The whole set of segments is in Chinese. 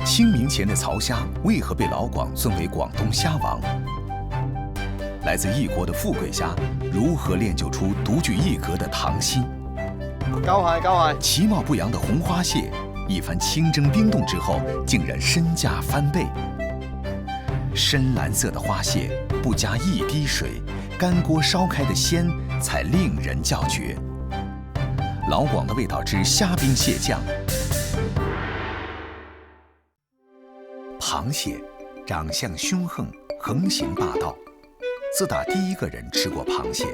清明前的曹蝦為何被老廣尊為廣東蝦王？來自異國的富貴蝦如何練就出獨具一格的糖心？交蟹！其貌不揚的紅花蟹，一番清蒸冰凍之後，竟然身價翻倍。深藍色的花蟹不加一滴水，乾鍋燒開的鮮才令人叫絕。老廣的味道之蝦兵蟹將。螃蟹長相兇橫，橫行霸道。自打第一個人吃過螃蟹，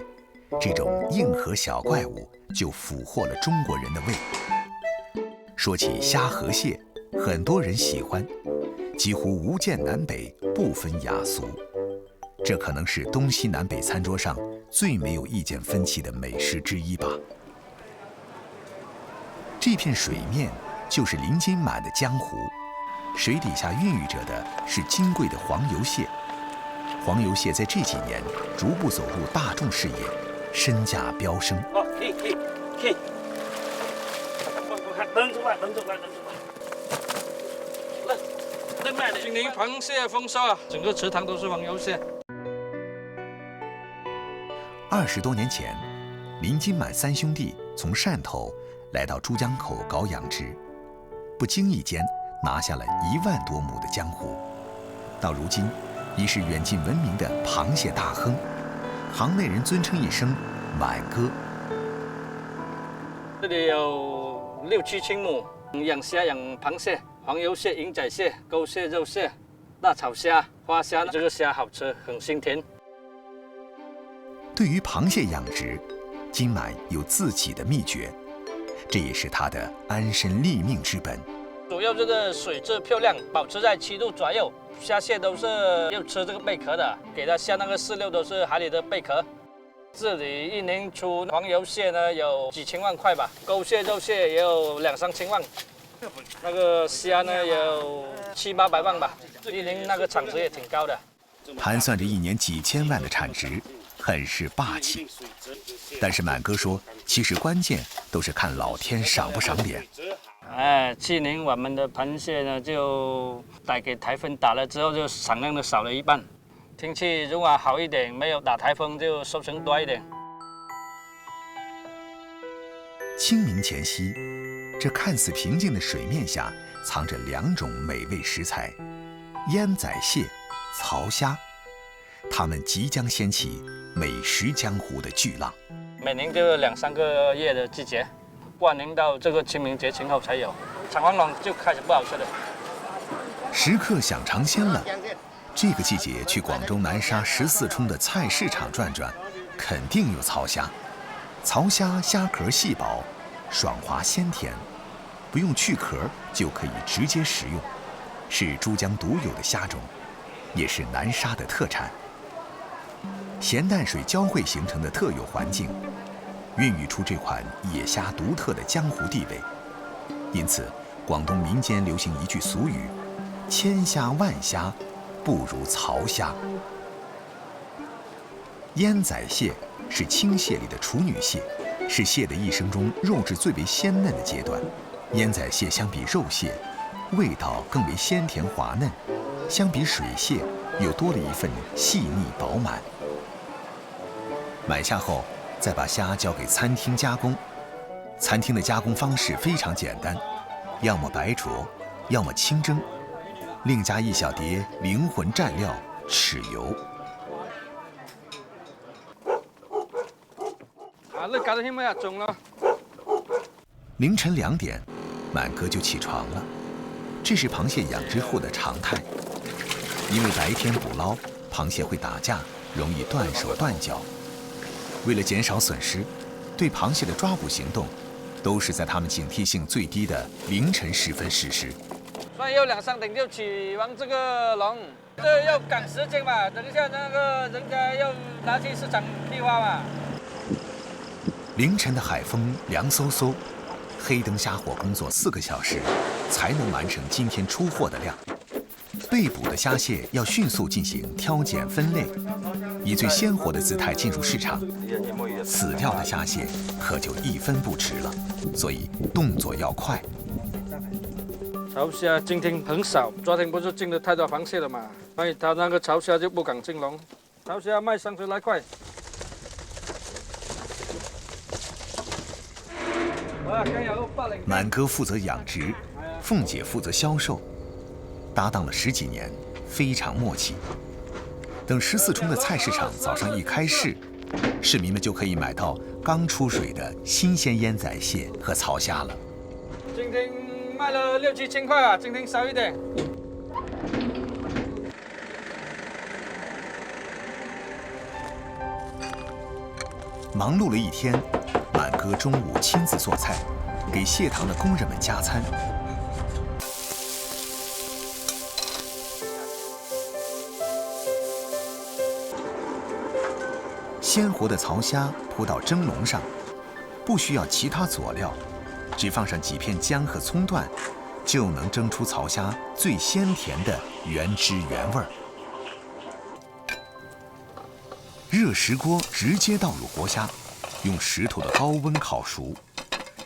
這種硬核小怪物就俘獲了中國人的胃。說起蝦和蟹，很多人喜歡，幾乎無賤南北，不分雅俗。這可能是東西南北餐桌上最沒有意見分歧的美食之一吧。這片水面就是臨津滿的江湖，水底下孕育着的是金貴的黃油蟹。黃油蟹在這幾年逐步走入大眾視野，身價飆升。今年螃蟹豐收啊，整個池塘都是黃油蟹。20多年前，臨津滿三兄弟從汕頭來到珠江口搞養殖，不經意間拿下了1萬多畝的江湖。到如今，已是遠近聞名的螃蟹大亨，行內人尊稱一聲“滿哥”。這裡有6、7千畝，養蝦、養螃蟹、黃油蟹、銀仔蟹、溝蟹、肉蟹、辣炒蝦、花蝦，這個蝦好吃，很鮮甜。對於螃蟹養殖，津滿有自己的秘訣，這也是他的安身立命之本。主要這個水質漂亮，保持在7度左右。蝦蟹都是要吃這個貝殼的，給它下那個飼料都是海裡的貝殼。這裡一年出黃油蟹呢有幾千萬塊吧，溝蟹、肉蟹也有2、3千萬，那個蝦呢有700、800萬吧，一年那個產值也挺高的。盤算着一年幾千萬的產值，很是霸氣。但是滿哥說，其實關鍵都是看老天賞不賞臉。去年我們的螃蟹呢，就帶給颱風打了之後，就產量就少了一半。天氣如果好一點，沒有打颱風，就收成多一點。清明前夕，這看似平靜的水面下，藏着2種美味食材：煙仔蟹、曹蝦。它們即將掀起美食江湖的巨浪。每年就2、3個月的季節。过年到這個清明節前後才有，產完了就開始不好吃了。食客想嘗鮮了，這個季節去廣州南沙14涌的菜市場轉轉，肯定有曹蝦。曹蝦蝦殼細薄，爽滑鮮甜，不用去殼就可以直接食用，是珠江獨有的蝦種，也是南沙的特產。鹹淡水交匯形成的特有環境，孕育出這款野蝦獨特的江湖地位，因此，廣東民間流行一句俗語：“千蝦萬蝦，不如曹蝦。”煙仔蟹是青蟹裡的處女蟹，是蟹的一生中肉質最為鮮嫩的階段。煙仔蟹相比肉蟹，味道更為鮮甜滑嫩，相比水蟹又多了一份細膩飽滿。買下後，再把蝦交給餐廳加工。餐廳的加工方式非常簡單，要麼白灼，要麼清蒸，另加一小碟靈魂蘸料豉油。你搞得興咩啊？中了。凌晨2點，滿哥就起床了。這是螃蟹養殖後的常態，因為白天捕撈，螃蟹會打架，容易斷手斷腳。為了減少損失，對螃蟹的抓捕行動都是在他們警惕性最低的凌晨時分實施。所以要2、3點就起完這個籠，這要趕時間嘛，等一下那個人家要拿去市場批發嘛。凌晨的海風涼颼颼，黑燈瞎火工作4個小時，才能完成今天出貨的量。被捕的蝦蟹要迅速進行挑揀分類，以最鮮活的姿態進入市場。死掉的蝦蟹可就1分不值了，所以動作要快。潮蝦今天很少，昨天不是進了太多螃蟹了嘛，所以他那個潮蝦就不敢進籠。潮蝦賣30來塊。滿哥負責養殖，鳳姐負責銷售，搭檔了10幾年，非常默契。等14冲的菜市場早上一開市，市民們就可以買到剛出水的新鮮煙仔蟹和草蝦了。今天賣了6、7千塊啊，今天少一點。忙碌了一天，滿哥中午親自做菜，給蟹塘的工人們加餐。鮮活的草蝦鋪到蒸籠上，不需要其他佐料，只放上幾片薑和蔥段，就能蒸出草蝦最鮮甜的原汁原味兒。熱石鍋直接倒入活蝦，用石頭的高溫烤熟。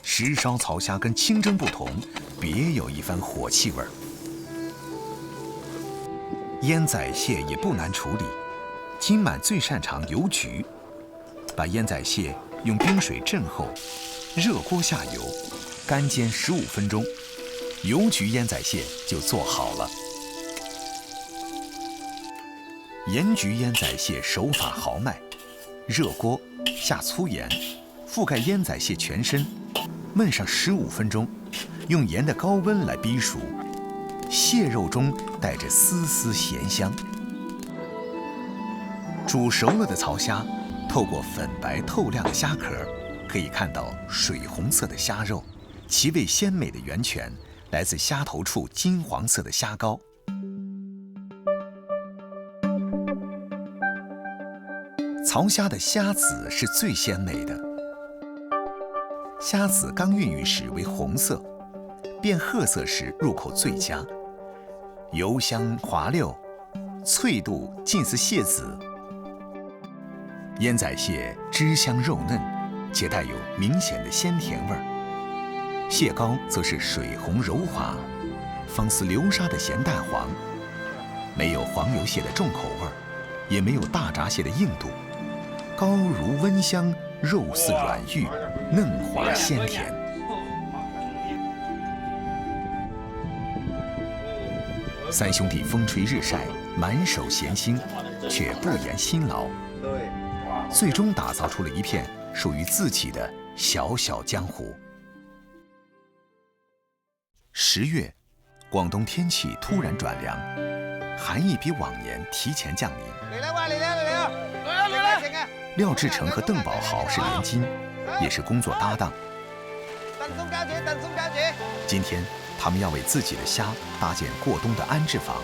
石燒草蝦跟清蒸不同，別有一番火氣味兒。煙仔蟹也不難處理，金滿最擅長油焗。把煙仔蟹用冰水浸後，熱鍋下油，乾煎15分鐘，油焗煙仔蟹就做好了。鹽焗煙仔蟹手法豪邁，熱鍋下粗鹽，覆蓋煙仔蟹全身，燜上15分鐘，用鹽的高溫來逼熟，蟹肉中帶着絲絲鹹香。煮熟了的草蝦，透過粉白透亮的蝦殼，可以看到水紅色的蝦肉，其味鮮美的源泉來自蝦頭處金黃色的蝦膏。草蝦的蝦籽是最鮮美的，蝦籽剛孕育時為紅色，變褐色時入口最佳，油香滑溜，脆度近似蟹籽。煙仔蟹汁香肉嫩，且帶有明顯的鮮甜味兒。蟹膏則是水紅柔滑，仿似流沙的鹹蛋黃，沒有黃油蟹的重口味兒，也沒有大閘蟹的硬度，膏如溫香，肉似軟玉，嫩滑鮮甜。三兄弟風吹日曬，滿手閒心，卻不言辛勞。最終打造出了一片屬於自己的小小江湖。10月，廣東天氣突然轉涼，寒意比往年提前降臨。廖志成和鄧寶豪是連金，也是工作搭檔。今天，他們要為自己的蝦搭建過冬的安置房，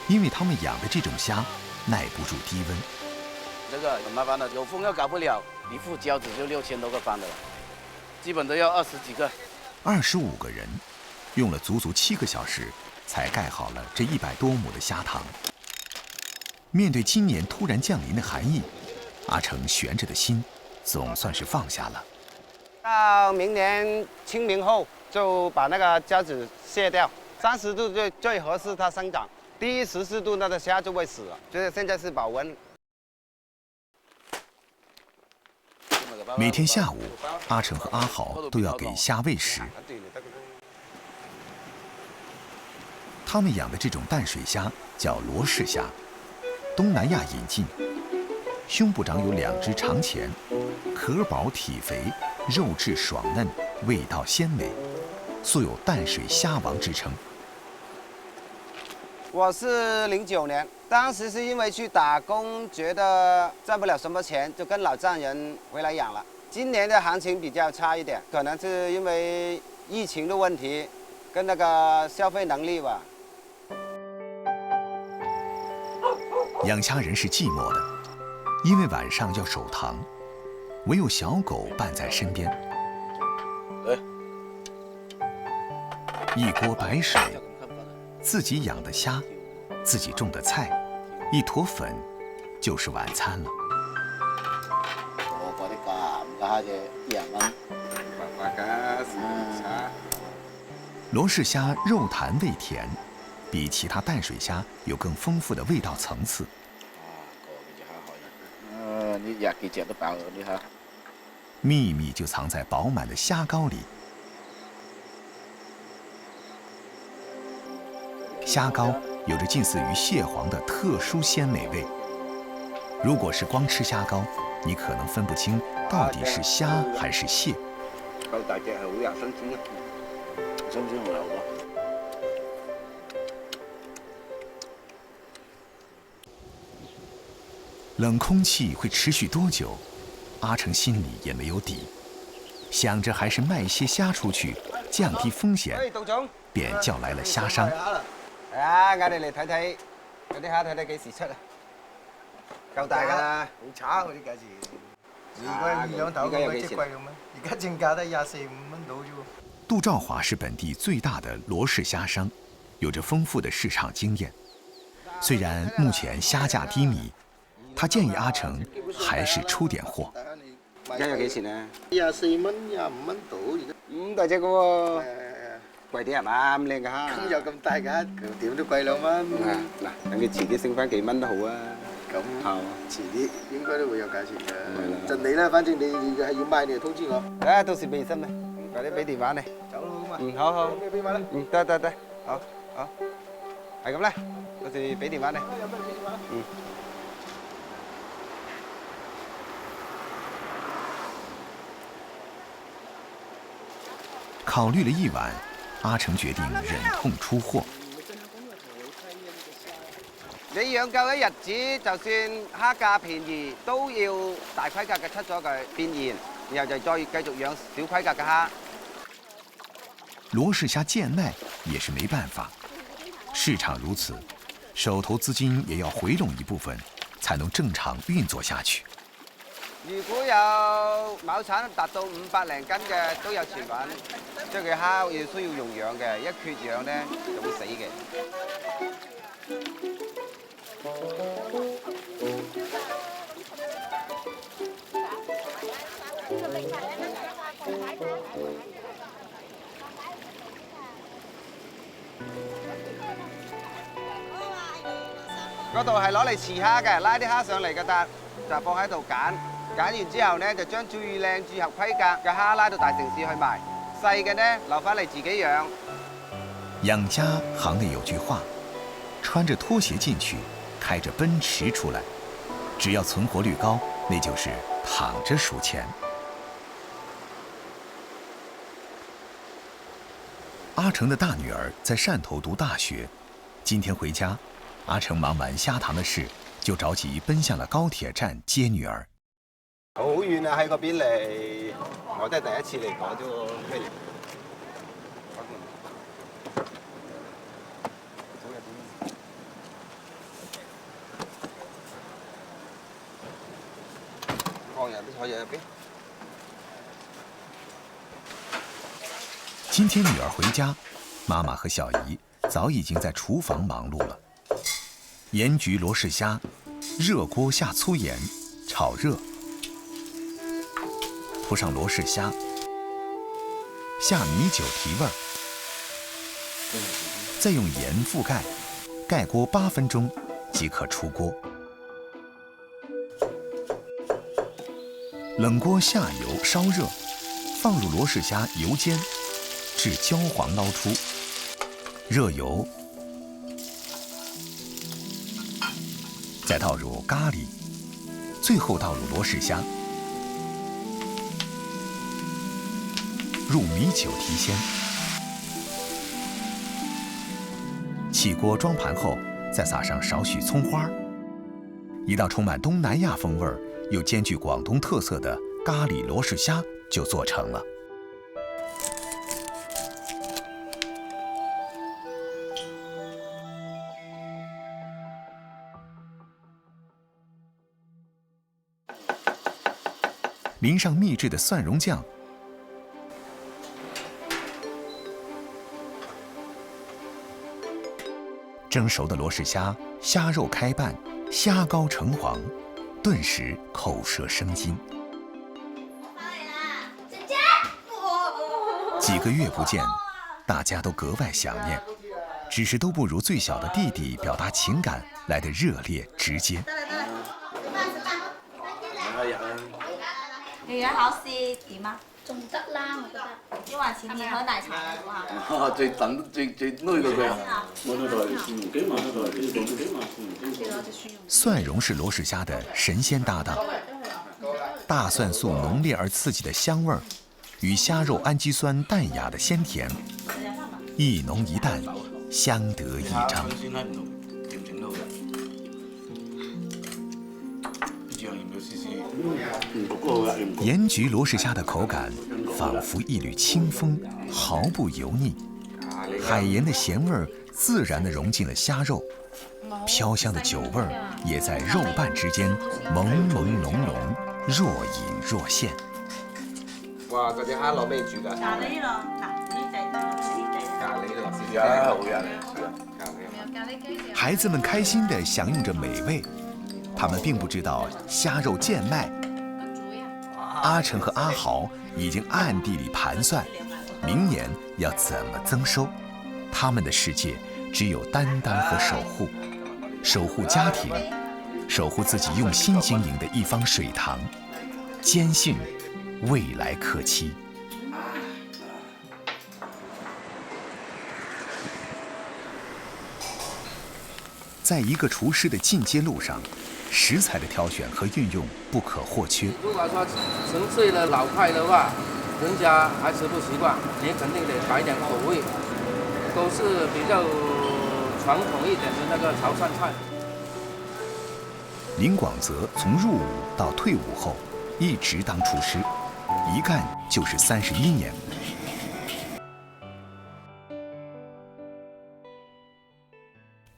因為他們養的這種蝦耐不住低溫。這個很麻煩的，有風又搞不了，一副膠紙就6000多個方的了，基本都要20幾個。25個人，用了足足7個小時，才蓋好了這100多畝的蝦塘。面對今年突然降臨的寒意，阿成懸着的心，總算是放下了。到明年清明後，就把那個膠紙卸掉，30度最合適它生長，低於14度那個蝦就會死了。就是現在是保溫。每天下午，阿成和阿豪都要給蝦餵食。他們養的這種淡水蝦叫羅氏蝦，東南亞引進。胸部長有2隻長鉗，殼薄體肥，肉質爽嫩，味道鮮美，素有淡水蝦王之稱。我是09年，當時是因為去打工，覺得賺不了什麼錢，就跟老丈人回來養了。今年的行情比較差一點，可能是因為疫情的問題，跟那個消費能力吧。養蝦人是寂寞的，因為晚上要守塘，唯有小狗伴在身邊。一鍋白水，自己養的蝦，自己種的菜，一坨粉，就是晚餐了。羅氏蝦肉彈味甜，比其他淡水蝦有更豐富的味道層次。你日幾隻都飽了，你睇。秘密就藏在飽滿的蝦膏裡。蝦膏有着近似於蟹黃的特殊鮮美味。如果是光吃蝦膏，你可能分不清到底是蝦還是蟹。夠大隻係好有新鮮啊！新鮮好多。冷空氣會持續多久？阿成心裡也沒有底，想着還是賣些蝦出去，降低風險，便叫來了蝦商。係啊，嗌你嚟睇睇嗰啲蝦，睇睇幾時出啊？夠大㗎啦！好炒嗰啲價錢，如果2兩頭咁貴咁咩？而家正價得24、25蚊到啫喎。杜兆華是本地最大的羅氏蝦商，有着豐富的市場經驗。雖然目前蝦價低迷，他建議阿成還是出點貨。而家有幾錢啊24蚊、25蚊到而家。咁大隻嘅喎，貴啲係嘛？咁靚嘅蝦。咁有咁大㗎，點都貴2蚊。嗱，等佢遲啲升翻幾蚊都好啊。咁遲啲應該都會有價錢嘅。就你啦，反正你係要賣你就通知我。啊，到時備身啊，快啲俾電話你。走咯嘛。好好。俾埋啦。得，好，係咁啦，到時俾電話你。考慮了一晚，阿成決定忍痛出貨。你養夠一日子，就算蝦價便宜，都要大規格嘅出咗佢變現，然後就再繼續養小規格嘅蝦。羅氏蝦賤賣也是沒辦法，市場如此，手頭資金也要回籠一部分，才能正常運作下去。如果有畝產達到500零斤嘅，都有傳聞，即係佢蝦要需要用氧嘅，一缺氧咧就會死嘅。嗰度係攞嚟辭蝦嘅，拉啲蝦上嚟嘅笪，就放喺度揀。揀完之後呢，就將最靚、最合規格嘅蝦拉到大城市去賣，細嘅呢留翻嚟自己養。養蝦行內有句話，穿着拖鞋進去，開着奔馳出來，只要存活率高，那就是躺着數錢。阿成的大女兒在汕頭讀大學，今天回家，阿成忙完蝦塘的事，就着急奔向了高鐵站接女兒。好遠啊！喺嗰邊嚟，我都係第一次嚟嗰啫喎。放人都坐入邊。今天女兒回家，媽媽和小姨早已經在廚房忙碌了。鹽焗羅氏蝦，熱鍋下粗鹽，炒熱。鋪上羅氏蝦，下米酒提味兒，再用鹽覆蓋，蓋鍋8分鐘即可出鍋。冷鍋下油燒熱，放入羅氏蝦油煎，至焦黃撈出。熱油，再倒入咖喱，最後倒入羅氏蝦。入米酒提鮮，起鍋裝盤後，再撒上少許蔥花，一道充滿東南亞風味又兼具廣東特色的咖喱羅氏蝦就做成了。淋上秘製的蒜蓉醬。蒸熟的羅氏蝦，蝦肉開瓣，蝦膏橙黃，頓時口舌生津。幾個月不見，大家都格外想念，只是都不如最小的弟弟表達情感來得熱烈直接。女兒考試點啊？仲得啦，我覺得。要還錢你喝奶茶啦，好唔好？最等最累過佢。蒜蓉是羅氏蝦的神仙搭檔，大蒜素濃烈而刺激的香味兒，與蝦肉氨基酸淡雅的鮮甜，一濃一淡，相得益彰。鹽焗羅氏蝦的口感仿佛一縷清風，毫不油膩，海鹽的鹹味兒自然地融進了蝦肉，飄香的酒味兒也在肉瓣之間朦朦朧朧，若隱若現。哇！嗰隻蝦攞咩煮㗎？咖喱咯，嗱，呢隻咖喱咯，好呀，孩子們開心地享用着美味，他們並不知道蝦肉賤賣。阿成和阿豪已經暗地裡盤算，明年要怎麼增收。他們的世界只有擔當和守護，守護家庭，守護自己用心經營的一方水塘，堅信未來可期。在一個廚師的進階路上，食材的挑選和運用不可或缺。如果說純粹的老派的話，人家還吃不習慣，你肯定得改點口味，都是比較傳統一點的那個潮汕菜。林廣澤從入伍到退伍後，一直當廚師，一幹就是31年。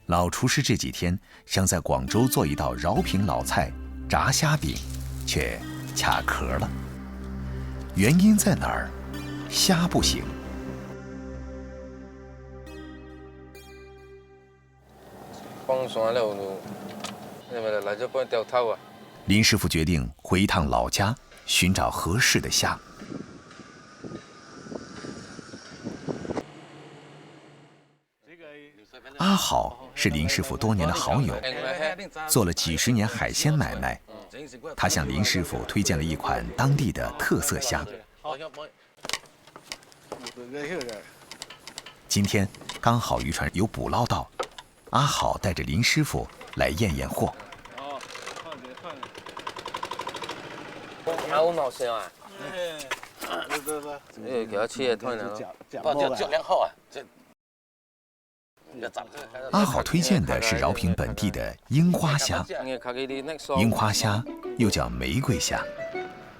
老廚師這幾天想在廣州做一道饒平老菜炸蝦餅，卻卡殼了。原因在哪兒？蝦不行。幫上喺度，你咪嚟咗幫掉頭啊！林師傅決定回一趟老家，尋找合適的蝦。阿好是林師傅多年的好友，做了幾十年海鮮買賣。他向林師傅推薦了一款當地的特色蝦。今天剛好漁船有捕撈到，阿好帶着林師傅來驗驗貨。好冒險啊！給他切一段了，就2號啊！阿好推薦的是饒平本地的櫻花蝦。櫻花蝦又叫玫瑰蝦，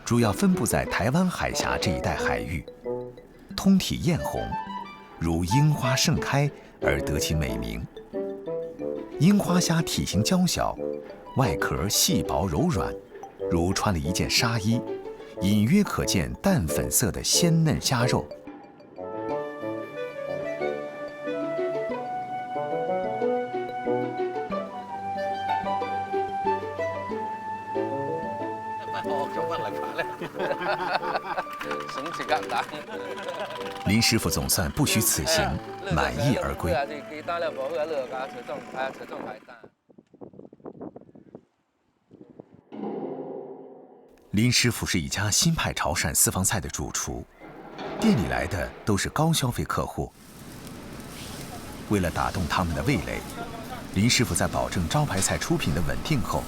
主要分布在台灣海峽這一帶海域，通體豔紅，如櫻花盛開而得其美名。櫻花蝦體型嬌小，外殼細薄柔軟，如穿了一件紗衣，隱約可見淡粉色的鮮嫩蝦肉。林師傅總算不虛此行，滿意而歸。林師傅是一家新派潮汕私房菜的主廚，店裡來的都是高消費客戶。為了打動他們的味蕾，林師傅在保證招牌菜出品的穩定後，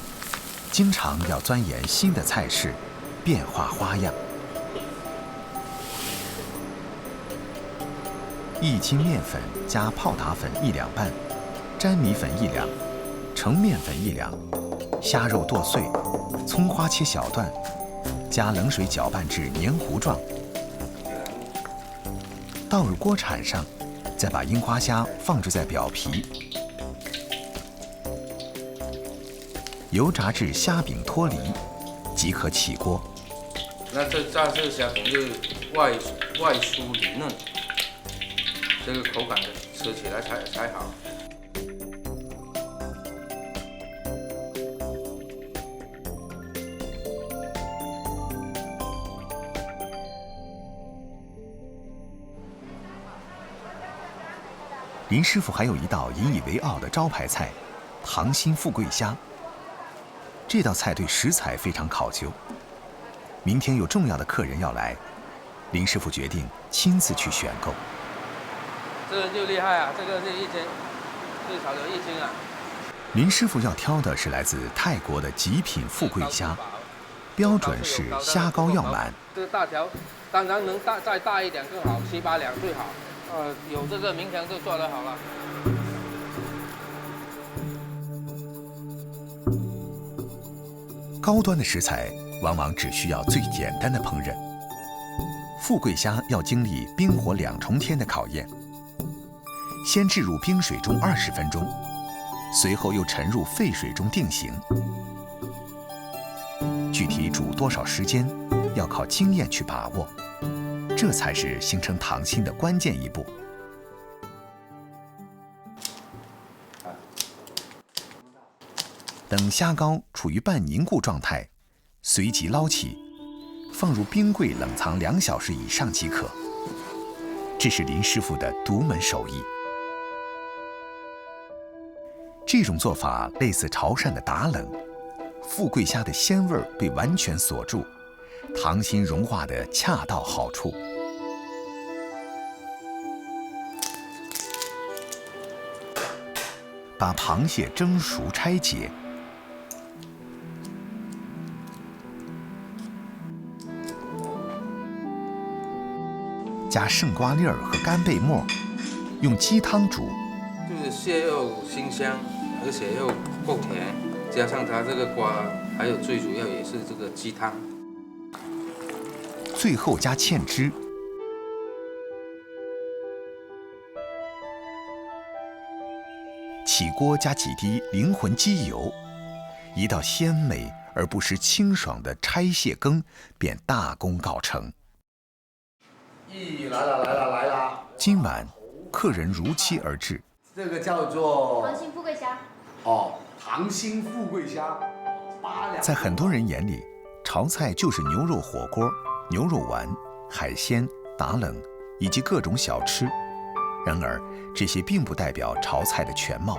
經常要鑽研新的菜式，變化花樣。1斤麵粉加泡打粉1兩半，粘米粉1兩，澄麵粉1兩，蝦肉剁碎，蔥花切小段，加冷水攪拌至黏糊狀，倒入鍋鏟上，再把櫻花蝦放置在表皮，油炸至蝦餅脫離，即可起鍋。那這炸這個蝦餅就是外酥裡嫩，這個口感吃起來才好。林師傅還有一道引以為傲的招牌菜——糖心富貴蝦。這道菜對食材非常考究。明天有重要的客人要來，林師傅決定親自去選購。這個就厲害啊！這個是1斤，最少有1斤啊。林師傅要挑的是來自泰國的極品富貴蝦，標準是蝦膏要滿。這個大條，當然能再大一點更好，7、8兩最好。有這個明天就做得好了。高端的食材往往只需要最簡單的烹飪。富貴蝦要經歷冰火2重天的考驗，先置入冰水中20分鐘，隨後又沉入沸水中定型。具體煮多少時間，要靠經驗去把握，這才是形成糖心的關鍵一步。等蝦膏處於半凝固狀態，隨即撈起，放入冰櫃冷藏2小時以上即可。這是林師傅的獨門手藝。這種做法類似潮汕的打冷，富貴蝦的鮮味被完全鎖住，糖心融化得恰到好處。把螃蟹蒸熟拆解，加勝瓜粒兒和干貝末，用雞湯煮。就是蟹肉腥香，而且又夠甜，加上它這個瓜，還有最主要也是這個雞湯。最後加芡汁。起鍋加幾滴靈魂雞油，一道鮮美而不失清爽的拆蟹羹便大功告成。來了！今晚客人如期而至。這個叫做糖心富貴蝦。哦，糖心富貴蝦，8兩。在很多人眼裡，潮菜就是牛肉火鍋、牛肉丸、海鮮、打冷以及各種小吃。然而，這些並不代表潮菜的全貌。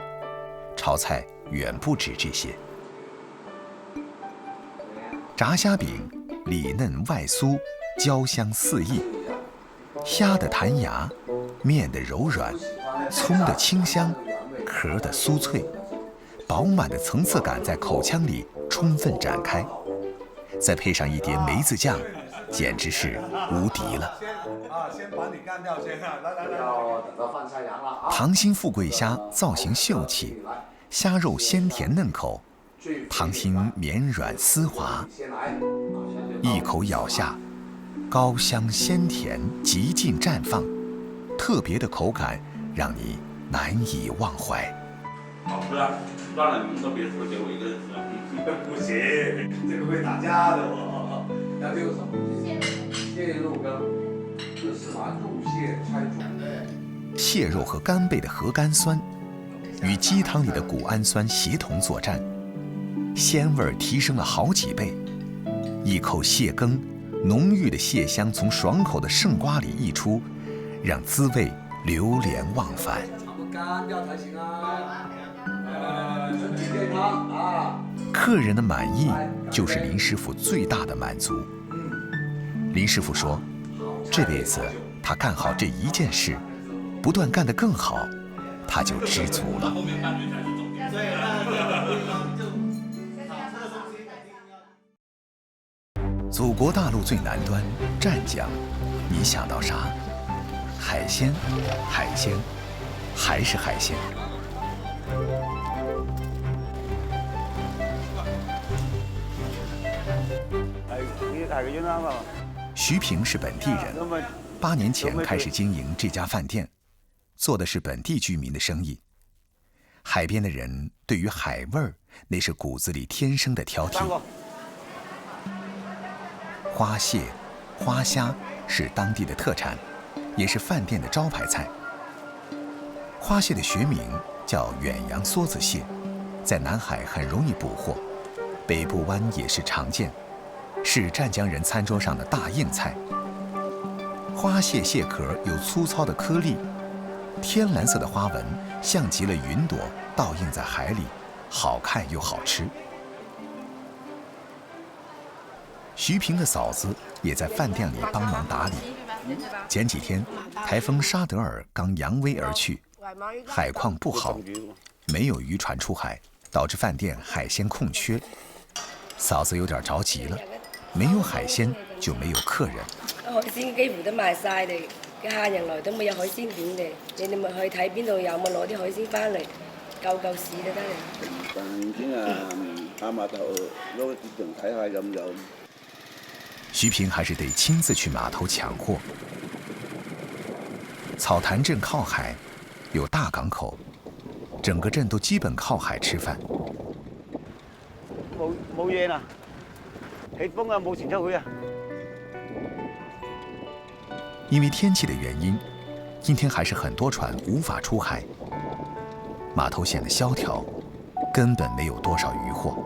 潮菜遠不止這些。炸蝦餅，裡嫩外酥，焦香四溢。蝦的彈牙，麵的柔軟，蔥的清香，殼的酥脆，飽滿的層次感在口腔裡充分展開。再配上一碟梅子醬，簡直是無敵了。先把你幹掉先啊！來，要等到飯菜涼了啊！糖心富貴蝦造型秀氣，蝦肉鮮甜嫩口，糖心綿軟絲滑，一口咬下，膏香鮮甜極盡綻放，特別的口感讓你難以忘懷。好吃啊！當然你們都別吃，給我一個人吃。不行，這個會打架的哦。要這個什麼？蟹肉羹，這是把肉蟹拆煮。蟹肉和干貝的核苷酸與雞湯裡的谷氨酸協同作戰，鮮味提升了好幾倍。一口蟹羹，濃郁的蟹香從爽口的勝瓜裡溢出，讓滋味流連忘返。乾掉才行啊！身體健康啊！客人的滿意就是林師傅最大的滿足。林師傅說，這輩子他幹好這一件事，不斷幹得更好，他就知足了。祖國大陸最南端湛江，你想到啥？海鮮，海鮮，還是海鮮。徐平是本地人，8年前開始經營這家飯店，做的是本地居民的生意。海邊的人對於海味兒，那是骨子裡天生的挑剔。花蟹、花蝦是當地的特產，也是飯店的招牌菜。花蟹的學名叫遠洋梭子蟹，在南海很容易捕獲，北部灣也是常見，是湛江人餐桌上的大硬菜。花蟹蟹殼有粗糙的顆粒，天藍色的花紋像極了雲朵倒映在海裡，好看又好吃。徐平的嫂子也在飯店裡帮忙打理。前几天，台風沙德尔刚扬威而去，海况不好，没有渔船出海，導致飯店海鮮空缺。嫂子有點着急了，沒有海鮮就沒有客人。海鮮幾乎都賣晒哋，嘅客人來都冇有海鮮點嘅，你哋咪去睇邊度有冇攞啲海鮮翻嚟，救市就得啦。上天啊，下碼頭攞個節目睇下咁就。徐平還是得親自去碼頭搶貨。草潭鎮靠海，有大港口，整個鎮都基本靠海吃飯。冇嘢啦，起風啊，冇船出去啊。因為天氣的原因，今天還是很多船無法出海，碼頭顯得蕭條，根本沒有多少漁獲。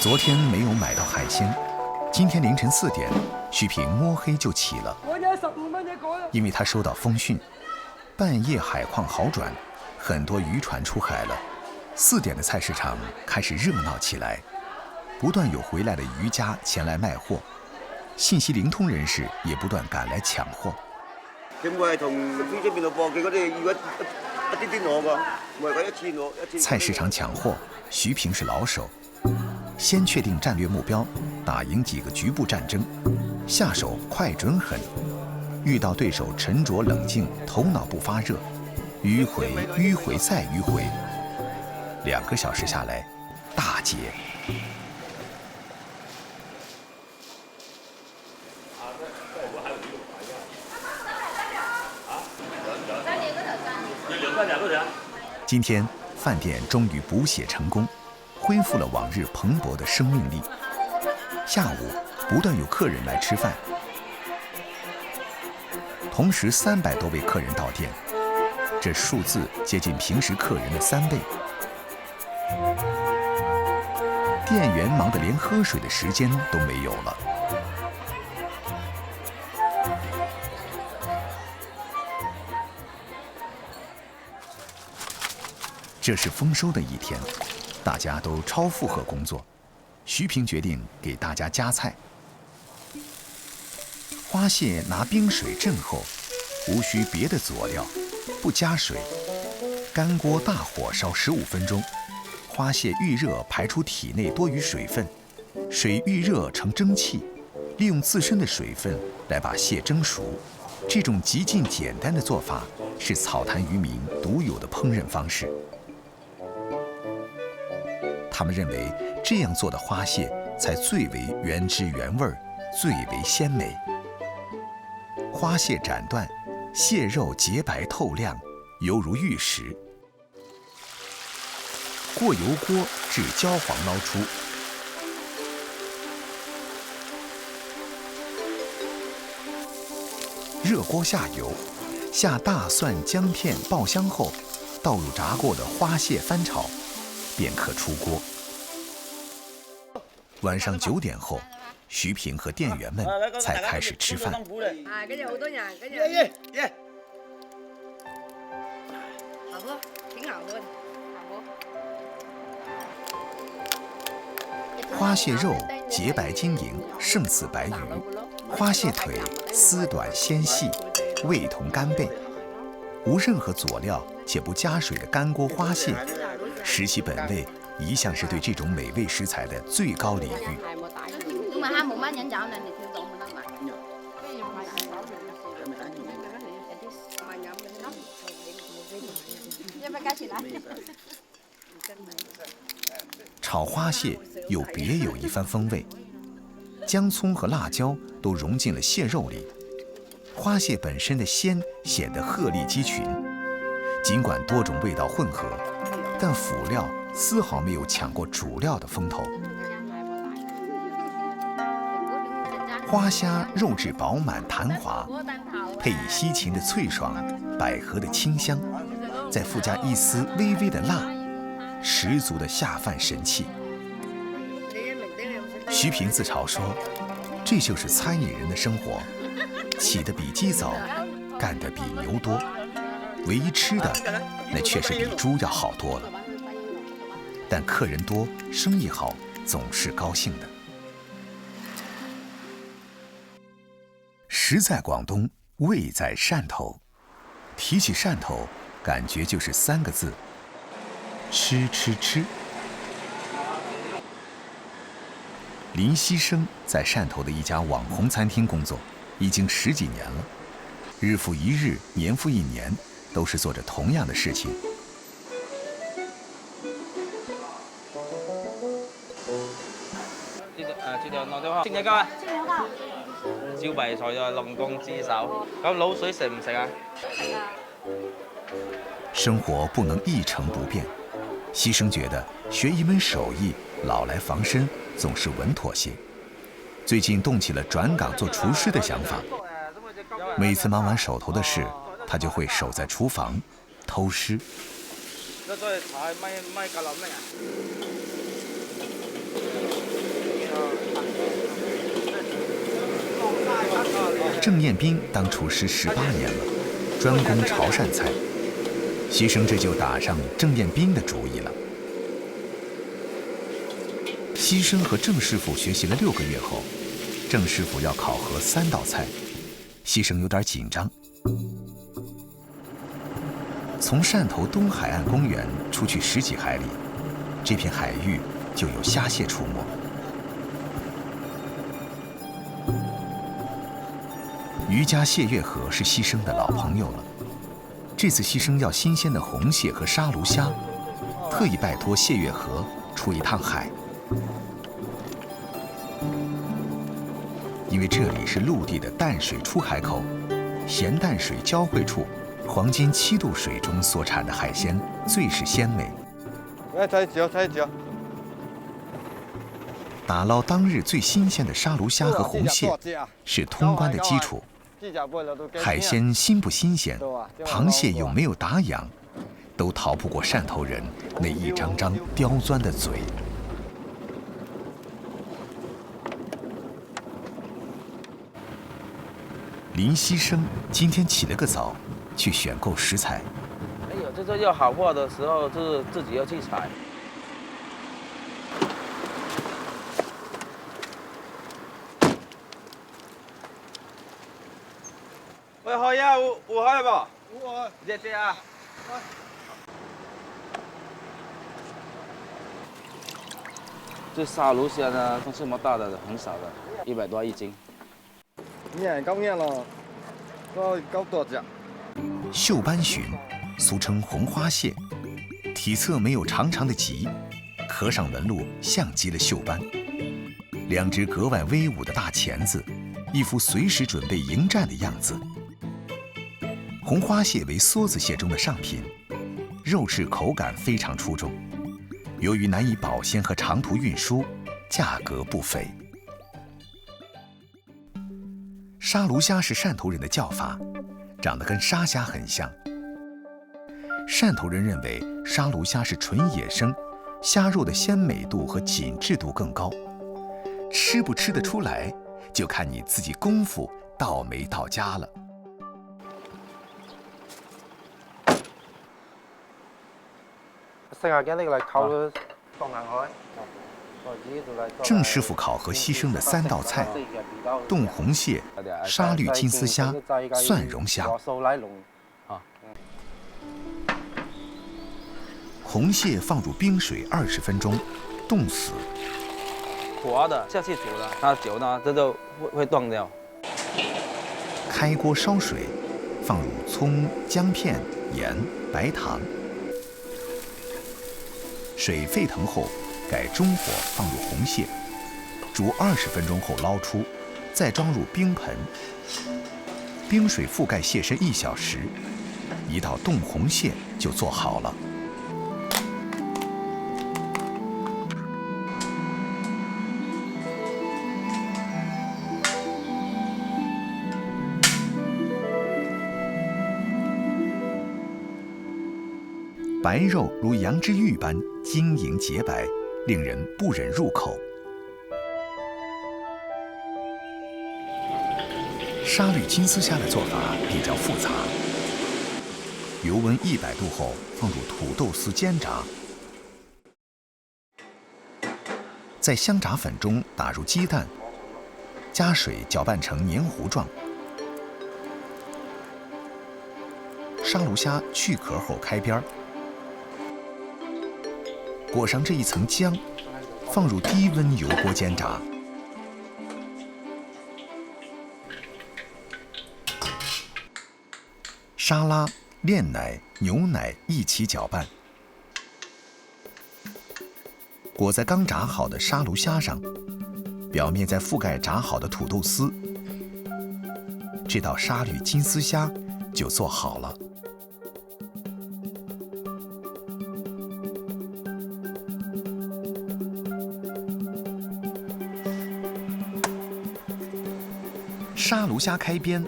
昨天沒有買到海鮮，今天凌晨4點，徐平摸黑就起了。因為他收到風訊，半夜海況好轉，很多漁船出海了。4點的菜市場開始熱鬧起來，不斷有回來的漁家前來賣貨，信息靈通人士也不斷趕來搶貨。菜市場搶貨，徐平是老手。先確定戰略目標，打贏幾個局部戰爭，下手快準狠。遇到對手沉着冷靜，頭腦不發熱，迂回再迂回，2個小時下來，大捷。今天飯店終於補血成功，恢復了往日蓬勃的生命力。下午不斷有客人來吃飯，同時300多位客人到店，這數字接近平時客人的3倍。店員忙得連喝水的時間都沒有了。這是豐收的一天，大家都超負荷工作。徐平決定給大家加菜。花蟹拿冰水鎮後，無需別的佐料，不加水，乾鍋大火燒15分鐘，花蟹遇熱排出體內多餘水分，水遇熱成蒸汽，利用自身的水分來把蟹蒸熟。這種極盡簡單的做法是草潭漁民獨有的烹飪方式。他們認為這樣做的花蟹才最為原汁原味，最為鮮美。花蟹斬斷，蟹肉潔白透亮，猶如玉石。過油鍋至焦黃撈出。熱鍋下油，下大蒜、薑片爆香後，倒入炸過的花蟹翻炒。便可出鍋。晚上9點後，徐平和店員們才開始吃飯。今日好多人，今日好喝，挺好喝的，花蟹肉潔白晶瑩，勝似白魚；花蟹腿絲短纖細，味同干貝。無任何佐料且不加水的乾鍋花蟹，拾其本味，一向是對這種美味食材的最高禮遇。炒花蟹又別有一番風味，薑蔥和辣椒都融進了蟹肉裡，花蟹本身的鮮顯得鶴立雞群。儘管多種味道混合，但輔料絲毫沒有搶過主料的風頭。花蝦肉質飽滿彈滑，配以西芹的脆爽、百合的清香，再附加一絲微微的辣，十足的下飯神器。徐平自嘲說：“這就是餐飲人的生活，起得比雞早，幹得比牛多，唯一吃的，那確實比豬要好多了。但客人多，生意好，總是高興的。”食在廣東，味在汕頭。提起汕頭，感覺就是3個字：吃吃吃。林希生在汕頭的一家網紅餐廳工作，已經10幾年了，日復一日，年復一年，都是做着同樣的事情。這條內地蒸雞啊！招牌菜就龍宮豬手，咁滷水食唔食啊？食啊。生活不能一成不變，希生覺得學一門手藝，老來防身，總是穩妥些。最近動起了轉崗做廚師的想法。每次忙完手頭的事，他就會守在廚房偷師。鄭彦斌當廚師18年了，專攻潮汕菜。希生這就打上鄭彦斌的主意了。希生和鄭師傅學習了6個月後，鄭師傅要考核3道菜，希生有點緊張。從汕頭東海岸公園出去10幾海里，這片海域就有蝦蟹出沒。漁家謝月河是希生的老朋友了。這次希生要新鮮的紅蟹和沙鱸蝦，特意拜託謝月河出一趟海。因為這裡是陸地的淡水出海口，鹹淡水交匯處，黃金7度水中所產的海鮮最是鮮美。來，踩腳，踩腳。打撈當日最新鮮的沙鱸蝦和紅蟹，是通關的基礎。海鮮新不新鮮，螃蟹有沒有打烊，都逃不過汕頭人那一張張刁鑽的嘴。林希生今天起了個早，去選購食材。哎呦，這要好貨的時候，就是自己要去採。喂，開呀，我開吧。我這啊。這沙鱸蝦呢，像這麼大的很少的，100多1斤。硬夠硬咯，夠多隻。繡斑鱘，俗稱紅花蟹，體側沒有長長的鰭，殼上紋路像極了繡斑。2隻格外威武的大鉗子，一副隨時準備迎戰的樣子。紅花蟹為梭子蟹中的上品，肉質口感非常出眾。由於難以保鮮和長途運輸，價格不菲。沙鱸蝦是汕頭人的叫法，長得跟沙蝦很像。汕頭人認為沙鱸蝦是純野生，蝦肉的鮮美度和緊緻度更高。吃不吃得出來，就看你自己功夫到沒到家了。鄭師傅考核希生的3道菜：凍紅蟹、沙律金絲蝦、蒜蓉蝦。紅蟹放入冰水20分鐘，凍死。活的下去煮了，它久呢，這就會斷掉。開鍋燒水，放入蔥、薑片、鹽、白糖。水沸騰後，改中火放入紅蟹，煮20分鐘後撈出，再裝入冰盆。冰水覆蓋蟹身1小時，一道凍紅蟹就做好了。白肉如羊脂玉般晶瑩潔白，令人不忍入口。沙律金絲蝦的做法比較複雜，油溫100度後放入土豆絲煎炸，在香炸粉中打入雞蛋，加水攪拌成黏糊狀。沙盧蝦去殼後開邊，裹上這一層漿，放入低溫油鍋煎炸。沙拉、煉奶、牛奶一起攪拌，裹在剛炸好的沙盧蝦上，表面再覆蓋炸好的土豆絲。這道沙律金絲蝦就做好了。沙盧蝦開邊，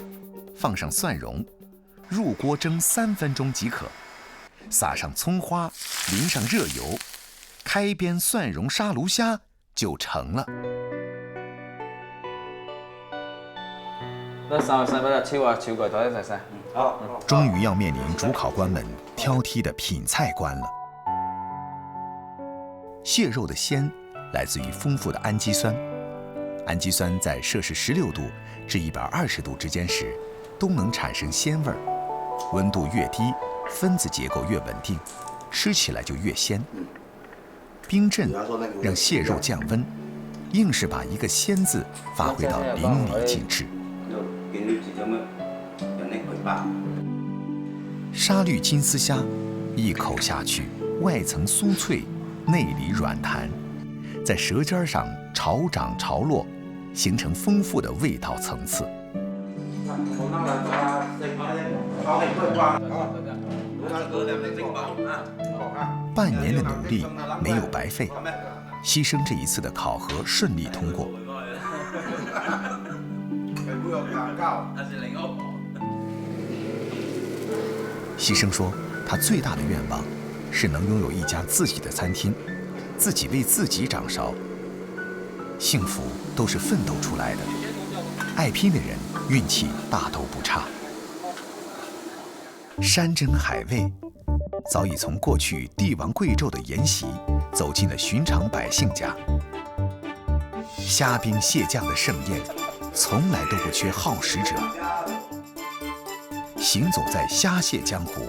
放上蒜蓉，入鍋蒸3分鐘即可。撒上蔥花，淋上熱油，開邊蒜蓉沙盧蝦就成了。終於要面臨主考官們挑剔的品菜關了。蟹肉的鮮來自於豐富的氨基酸，氨基酸在攝氏16度至120度之間時，都能產生鮮味兒。溫度越低，分子結構越穩定，吃起來就越鮮。冰鎮讓蟹肉降溫，硬是把一個鮮字發揮到淋漓盡致。沙律金絲蝦，一口下去，外層酥脆，內裡軟彈，在舌尖上潮漲潮落，形成豐富的味道層次。半年的努力沒有白費，犧牲這一次的考核順利通過。犧牲說，他最大的願望是能擁有一家自己的餐廳，自己為自己掌勺。幸福都是奮鬥出來的，愛拼的人運氣大都不差。山珍海味早已從過去帝王貴胄的筵席走進了尋常百姓家。蝦兵蟹將的盛宴從來都不缺好食者。行走在蝦蟹江湖，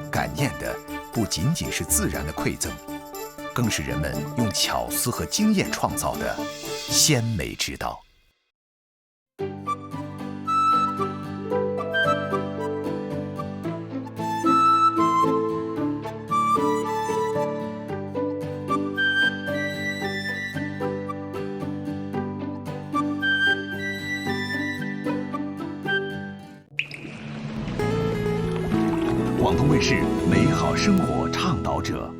感驗的不僅僅是自然的饋贈，更是人們用巧思和經驗創造的鮮美之道。广东卫视美好生活倡导者。